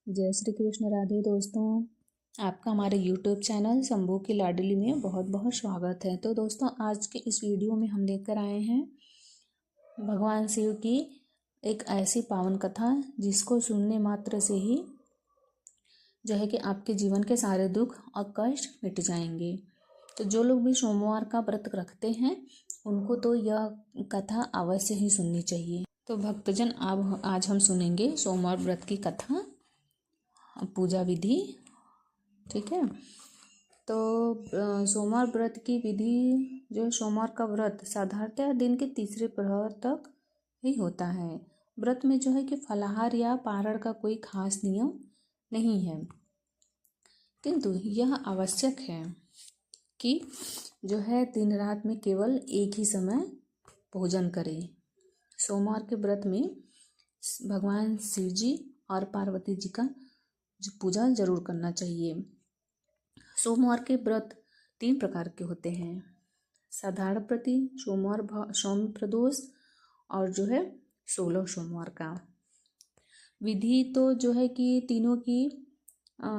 जय श्री कृष्ण। राधे दोस्तों, आपका हमारे YouTube चैनल शंभू की लाडली में बहुत बहुत स्वागत है। तो दोस्तों, आज के इस वीडियो में हम लेकर आए हैं भगवान शिव की एक ऐसी पावन कथा जिसको सुनने मात्र से ही जो है कि आपके जीवन के सारे दुख और कष्ट मिट जाएंगे। तो जो लोग भी सोमवार का व्रत रखते हैं उनको तो यह कथा अवश्य ही सुननी चाहिए। तो भक्तजन, अब आज हम सुनेंगे सोमवार व्रत की कथा, पूजा विधि। ठीक है। तो सोमवार व्रत की विधि जो सोमवार का व्रत साधारणतः दिन के तीसरे प्रहर तक ही होता है। व्रत में जो है कि फलाहार या पारण का कोई खास नियम नहीं है, किंतु यह आवश्यक है कि जो है दिन रात में केवल एक ही समय भोजन करें। सोमवार के व्रत में भगवान शिव जी और पार्वती जी का पूजा जरूर करना चाहिए। सोमवार के व्रत 3 प्रकार के होते हैं: साधारण प्रति, सोमवार, सौम्य प्रदोष और जो है 16 सोमवार का। विधि तो जो है कि तीनों की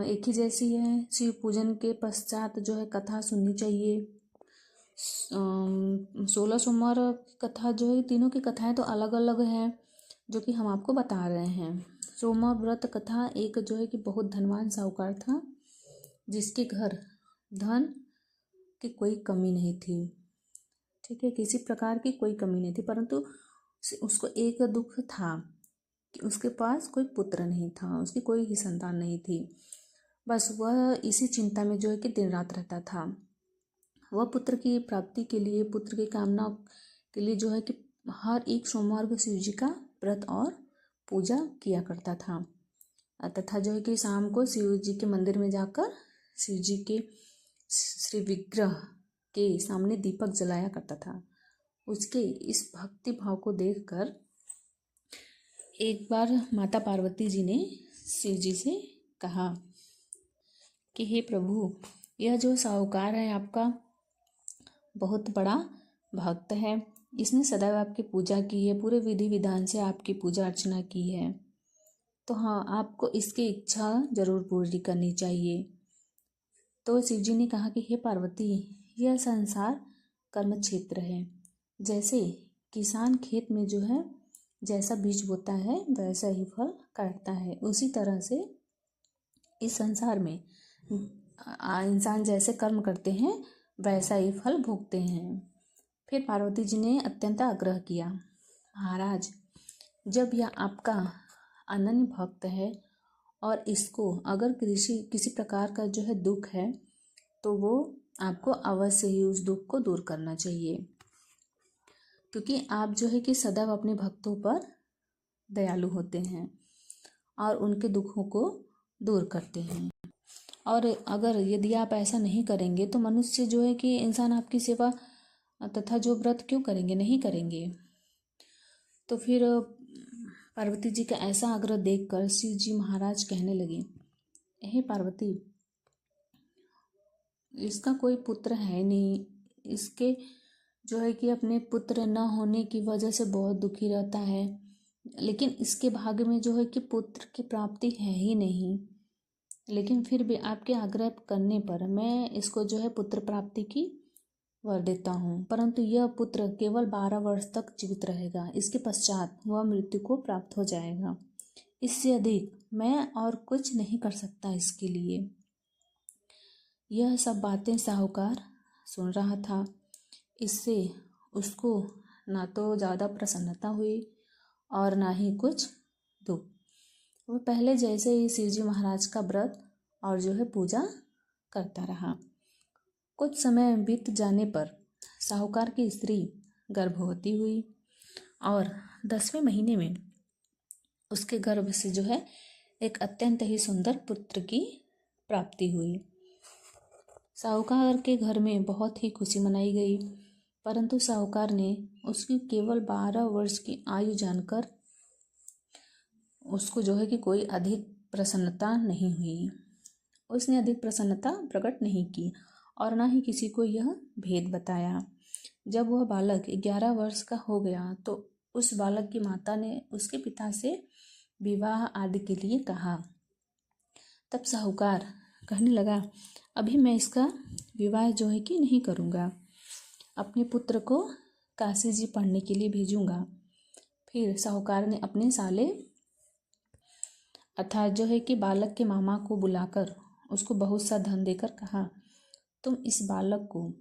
एक ही जैसी है। शिव पूजन के पश्चात जो है कथा सुननी चाहिए। 16 सोमवार कथा जो है, तीनों की कथाएं तो अलग अलग हैं जो कि हम आपको बता रहे हैं। सोमवार व्रत कथा एक जो है कि बहुत धनवान साहूकार था जिसके घर धन की कोई कमी नहीं थी। ठीक है, किसी प्रकार की कोई कमी नहीं थी, परंतु उसको एक दुख था कि उसके पास कोई पुत्र नहीं था, उसकी कोई ही संतान नहीं थी। बस वह इसी चिंता में जो है कि दिन रात रहता था। वह पुत्र की प्राप्ति के लिए, पुत्र की कामना के लिए जो है कि हर एक सोमवार को शिव जी का व्रत और पूजा किया करता था तथा जो है कि शाम को शिव जी के मंदिर में जाकर शिव जी के श्री विग्रह के सामने दीपक जलाया करता था। उसके इस भक्ति भाव को देखकर एक बार माता पार्वती जी ने शिव जी से कहा कि हे प्रभु, यह जो साहूकार है आपका बहुत बड़ा भक्त है, इसने सदैव आपकी पूजा की है, पूरे विधि विधान से आपकी पूजा अर्चना की है, तो हाँ, आपको इसकी इच्छा जरूर पूरी करनी चाहिए। तो शिव जी ने कहा कि हे पार्वती, यह संसार कर्म क्षेत्र है। जैसे किसान खेत में जो है जैसा बीज बोता है वैसा ही फल काटता है, उसी तरह से इस संसार में इंसान जैसे कर्म करते हैं वैसा ही फल भोगते हैं। फिर पार्वती जी ने अत्यंत आग्रह किया, महाराज, जब यह आपका अनन्य भक्त है और इसको अगर किसी प्रकार का जो है दुख है तो वो आपको अवश्य ही उस दुख को दूर करना चाहिए, क्योंकि आप जो है कि सदैव अपने भक्तों पर दयालु होते हैं और उनके दुखों को दूर करते हैं। और अगर यदि आप ऐसा नहीं करेंगे तो मनुष्य जो है कि इंसान आपकी सेवा तथा जो व्रत क्यों करेंगे, नहीं करेंगे। तो फिर पार्वती जी का ऐसा आग्रह देखकर शिव जी महाराज कहने लगे, हे पार्वती, इसका कोई पुत्र है नहीं, इसके जो है कि अपने पुत्र न होने की वजह से बहुत दुखी रहता है, लेकिन इसके भाग्य में जो है कि पुत्र की प्राप्ति है ही नहीं। लेकिन फिर भी आपके आग्रह करने पर मैं इसको जो है पुत्र प्राप्ति की वर देता हूँ, परंतु यह पुत्र केवल 12 वर्ष तक जीवित रहेगा, इसके पश्चात वह मृत्यु को प्राप्त हो जाएगा। इससे अधिक मैं और कुछ नहीं कर सकता इसके लिए। यह सब बातें साहूकार सुन रहा था। इससे उसको ना तो ज़्यादा प्रसन्नता हुई और ना ही कुछ दुख। वो पहले जैसे ही शिव जी महाराज का व्रत और जो है पूजा करता रहा। कुछ समय बीत जाने पर साहूकार की स्त्री गर्भवती हुई और 10वें महीने में उसके गर्भ से जो है एक अत्यंत ही सुंदर पुत्र की प्राप्ति हुई। साहूकार के घर में बहुत ही खुशी मनाई गई, परंतु साहूकार ने उसकी केवल 12 वर्ष की आयु जानकर उसको जो है कि कोई अधिक प्रसन्नता नहीं हुई। उसने अधिक प्रसन्नता प्रकट नहीं की और ना ही किसी को यह भेद बताया। जब वह बालक 11 वर्ष का हो गया तो उस बालक की माता ने उसके पिता से विवाह आदि के लिए कहा। तब साहूकार कहने लगा, अभी मैं इसका विवाह जो है कि नहीं करूँगा, अपने पुत्र को काशी जी पढ़ने के लिए भेजूँगा। फिर साहूकार ने अपने साले अर्थात जो है कि बालक के मामा को बुलाकर उसको बहुत सा धन देकर कहा, तुम इस बालक को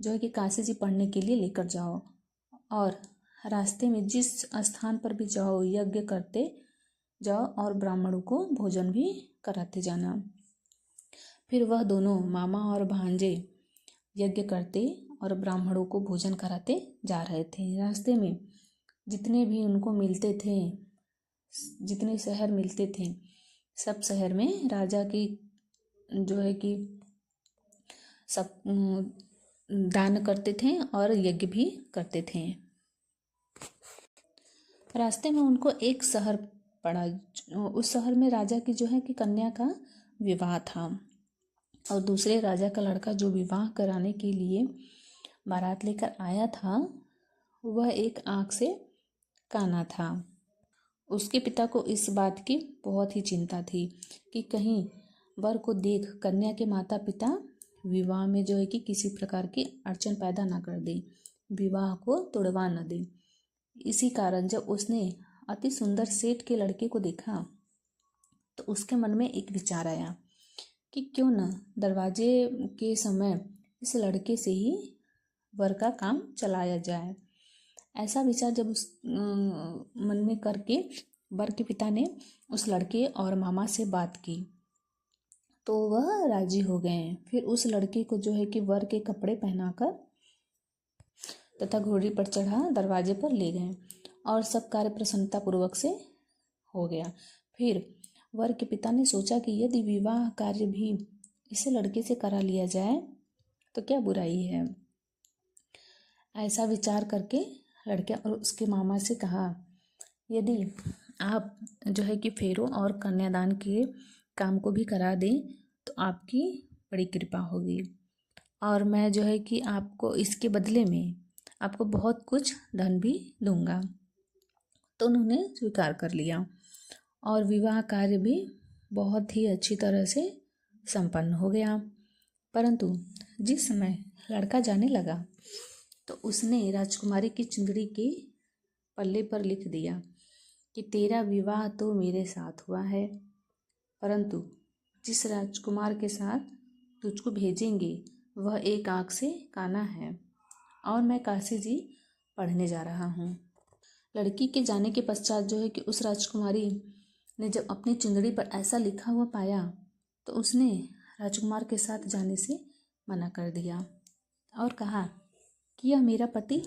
जो है कि काशी जी पढ़ने के लिए लेकर जाओ और रास्ते में जिस स्थान पर भी जाओ यज्ञ करते जाओ और ब्राह्मणों को भोजन भी कराते जाना। फिर वह दोनों मामा और भांजे यज्ञ करते और ब्राह्मणों को भोजन कराते जा रहे थे। रास्ते में जितने भी उनको मिलते थे, जितने शहर मिलते थे, सब शहर में राजा की जो है कि सब दान करते थे और यज्ञ भी करते थे। रास्ते में उनको एक शहर पड़ा। उस शहर में राजा की जो है कि कन्या का विवाह था और दूसरे राजा का लड़का जो विवाह कराने के लिए बारात लेकर आया था वह एक आँख से काना था। उसके पिता को इस बात की बहुत ही चिंता थी कि कहीं वर को देख कन्या के माता पिता विवाह में जो है कि किसी प्रकार की अड़चन पैदा ना कर दे, विवाह को तोड़वा न दे। इसी कारण जब उसने अति सुंदर सेठ के लड़के को देखा तो उसके मन में एक विचार आया कि क्यों न दरवाजे के समय इस लड़के से ही वर का काम चलाया जाए। ऐसा विचार जब उस मन में करके वर के पिता ने उस लड़के और मामा से बात की तो वह राजी हो गए। फिर उस लड़के को जो है कि वर के कपड़े पहनाकर तथा घोड़ी पर चढ़ा दरवाजे पर ले गए और सब कार्य प्रसन्नता पूर्वक से हो गया। फिर वर के पिता ने सोचा कि यदि विवाह कार्य भी इस लड़के से करा लिया जाए तो क्या बुराई है। ऐसा विचार करके लड़के और उसके मामा से कहा, यदि आप जो है कि फेरों और कन्यादान के काम को भी करा दें तो आपकी बड़ी कृपा होगी और मैं जो है कि आपको इसके बदले में आपको बहुत कुछ धन भी दूंगा। तो उन्होंने स्वीकार कर लिया और विवाह कार्य भी बहुत ही अच्छी तरह से संपन्न हो गया। परंतु जिस समय लड़का जाने लगा तो उसने राजकुमारी की चुंदड़ी के पल्ले पर लिख दिया कि तेरा विवाह तो मेरे साथ हुआ है, परंतु जिस राजकुमार के साथ तुझको भेजेंगे वह एक आँख से काना है और मैं काशी जी पढ़ने जा रहा हूँ। लड़की के जाने के पश्चात जो है कि उस राजकुमारी ने जब अपनी चुंदड़ी पर ऐसा लिखा हुआ पाया तो उसने राजकुमार के साथ जाने से मना कर दिया और कहा कि यह मेरा पति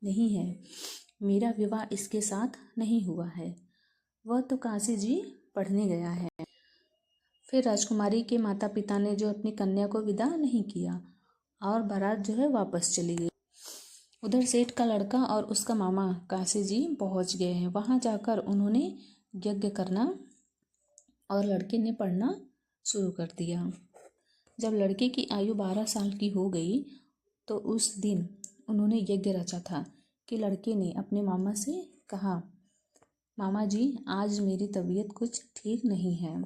नहीं है, मेरा विवाह इसके साथ नहीं हुआ है, वह तो काशी जी पढ़ने गया है। फिर राजकुमारी के माता पिता ने जो अपनी कन्या को विदा नहीं किया और बारात जो है वापस चली गई। उधर सेठ का लड़का और उसका मामा काशी जी पहुंच गए हैं। वहां जाकर उन्होंने यज्ञ करना और लड़के ने पढ़ना शुरू कर दिया। जब लड़के की आयु 12 साल की हो गई तो उस दिन उन्होंने यज्ञ रचा था कि लड़के ने अपने मामा से कहा, मामा जी आज मेरी तबीयत कुछ ठीक नहीं है।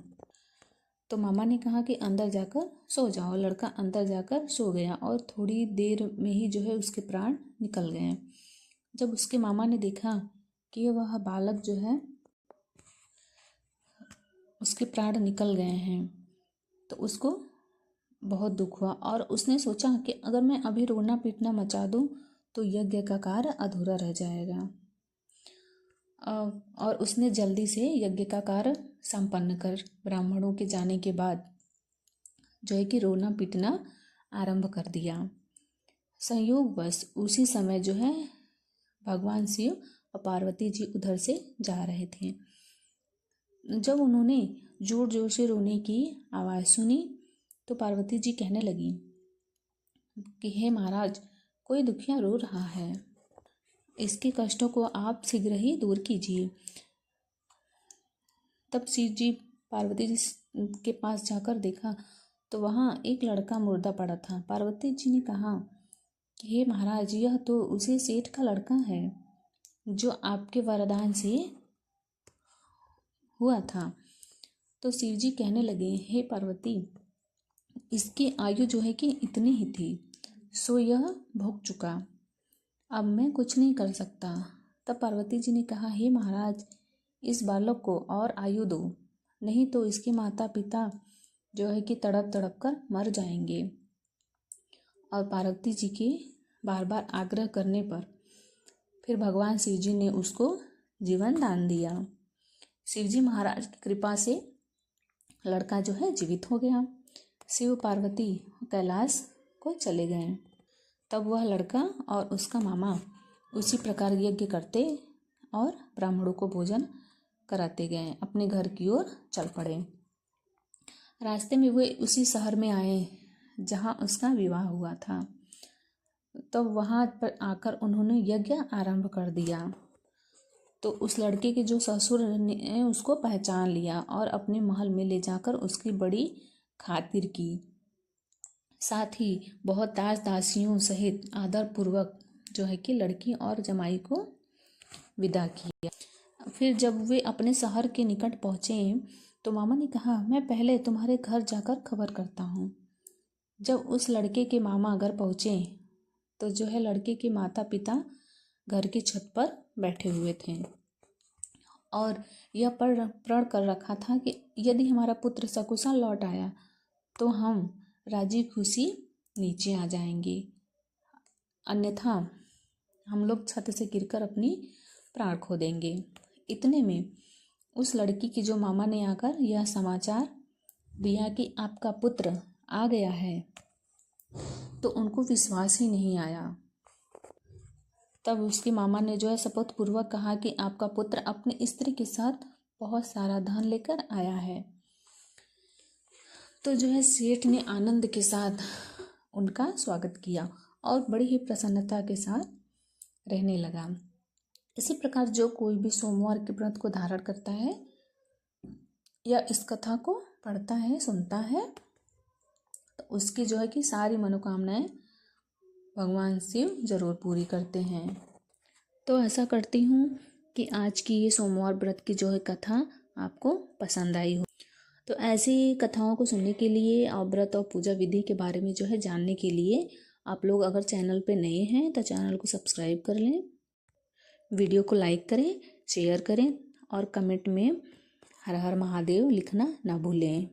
तो मामा ने कहा कि अंदर जाकर सो जाओ। लड़का अंदर जाकर सो गया और थोड़ी देर में ही जो है उसके प्राण निकल गए। जब उसके मामा ने देखा कि वह बालक जो है उसके प्राण निकल गए हैं तो उसको बहुत दुख हुआ और उसने सोचा कि अगर मैं अभी रोना पीटना मचा दूं तो यज्ञ का कार्य अधूरा रह जाएगा और उसने जल्दी से यज्ञ का कार्य संपन्न कर ब्राह्मणों के जाने के बाद जो है कि रोना पीटना आरंभ कर दिया। संयोगवश उसी समय जो है भगवान शिव और पार्वती जी उधर से जा रहे थे। जब उन्होंने जोर जोर से रोने की आवाज़ सुनी तो पार्वती जी कहने लगी कि हे महाराज, कोई दुखिया रो रहा है, इसके कष्टों को आप शीघ्र ही दूर कीजिए। तब शिव जी पार्वती जी के पास जाकर देखा तो वहाँ एक लड़का मुर्दा पड़ा था। पार्वती जी ने कहा कि हे महाराज, यह तो उसी सेठ का लड़का है जो आपके वरदान से हुआ था। तो शिव जी कहने लगे, हे पार्वती, इसकी आयु जो है कि इतनी ही थी, सो यह भोग चुका, अब मैं कुछ नहीं कर सकता। तब पार्वती जी ने कहा, हे महाराज, इस बालक को और आयु दो, नहीं तो इसके माता पिता जो है कि तड़प तड़प कर मर जाएंगे। और पार्वती जी के बार बार आग्रह करने पर फिर भगवान शिव जी ने उसको जीवन दान दिया। शिव जी महाराज की कृपा से लड़का जो है जीवित हो गया। शिव पार्वती कैलाश को चले गए। तब वह लड़का और उसका मामा उसी प्रकार यज्ञ करते और ब्राह्मणों को भोजन कराते गए, अपने घर की ओर चल पड़े। रास्ते में वे उसी शहर में आए जहाँ उसका विवाह हुआ था। तो वहाँ पर आकर उन्होंने यज्ञ आरंभ कर दिया। तो उस लड़के के जो ससुर ने उसको पहचान लिया और अपने महल में ले जाकर उसकी बड़ी खातिर की। साथ ही बहुत दास दासियों सहित आदर पूर्वक जो है कि लड़की और जमाई को विदा किया। फिर जब वे अपने शहर के निकट पहुँचे तो मामा ने कहा, मैं पहले तुम्हारे घर जाकर खबर करता हूँ। जब उस लड़के के मामा घर पहुँचे तो जो है लड़के के माता पिता घर की छत पर बैठे हुए थे और यह प्रण कर रखा था कि यदि हमारा पुत्र सकुशल लौट आया तो हम राजी खुशी नीचे आ जाएंगे, अन्यथा हम लोग छत से गिरकर अपनी प्राण खो देंगे। इतने में उस लड़की की जो मामा ने आकर यह समाचार दिया कि आपका पुत्र आ गया है, तो उनको विश्वास ही नहीं आया। तब उसके मामा ने जो है शपथपूर्वक कहा कि आपका पुत्र अपनी स्त्री के साथ बहुत सारा धन लेकर आया है। तो जो है सेठ ने आनंद के साथ उनका स्वागत किया और बड़ी ही प्रसन्नता के साथ रहने लगा। इसी प्रकार जो कोई भी सोमवार के व्रत को धारण करता है या इस कथा को पढ़ता है, सुनता है, तो उसकी जो है कि सारी मनोकामनाएं भगवान शिव जरूर पूरी करते हैं। तो ऐसा करती हूँ कि आज की ये सोमवार व्रत की जो है कथा आपको पसंद आई हो। तो ऐसी कथाओं को सुनने के लिए और व्रत और पूजा विधि के बारे में जो है जानने के लिए आप लोग अगर चैनल पे नए हैं तो चैनल को सब्सक्राइब कर लें, वीडियो को लाइक करें, शेयर करें और कमेंट में हर हर महादेव लिखना ना भूलें।